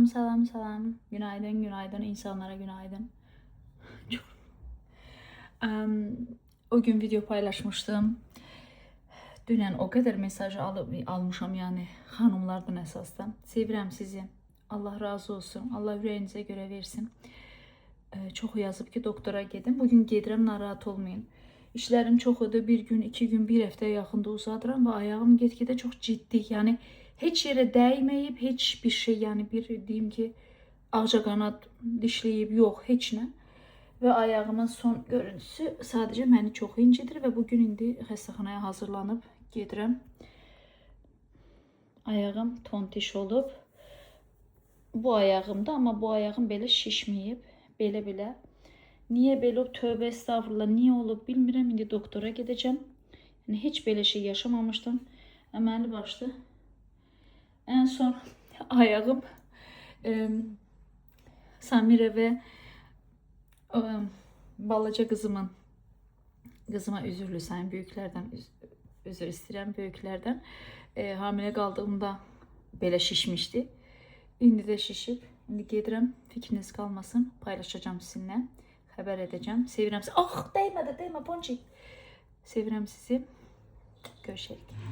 Salam, salam, salam. Günaydın, günaydın. İnsanlara günaydın. O gün video paylaşmıştım. Dünən o kadar mesaj almışam, yani hanımlardan əsasdan. Sevirəm sizi. Allah razı olsun. Allah ürəyinizə görə versin. Çox yazıb ki, doktora gedin. Bugün gedirəm, narahat olmayın. İşlərim çox idi. Bir gün, 2 gün, bir həftəyə yaxında uzadıram və ayağım get-gedə çox ciddi. Yəni heç yerə dəyməyib, heç bir şey, yəni bir deyim ki, ağcaqanad dişləyib, yox, heç nə. Və ayağımın son görüntüsü sadəcə məni çox incidir və bugün indi xəstəxanaya hazırlanıb gedirəm. Ayağım tontiş olub. Bu ayağımda, amma bu ayağım belə şişməyib, belə-belə. Niyə belə olub? Tövbə estağfurullah, niyə olub bilmirəm. İndi doktora gedəcəm. Yəni heç belə şey yaşamamışdım. Əməlli başlı. En son ayağım Samira və balaca qızıma üzürlü sayın, böyüklərdən üzr istəyirəm, böyüklərdən. Hamilə qaldığımda belə şişmişdi. İndi də şişib. İndi gedirəm, fikriniz qalmasın, paylaşacağım sizinlə, xəbər edəcəm. Sevirəm sizi. Ah, dəymə Ponçik. Sevirəm sizi. Görüşərik.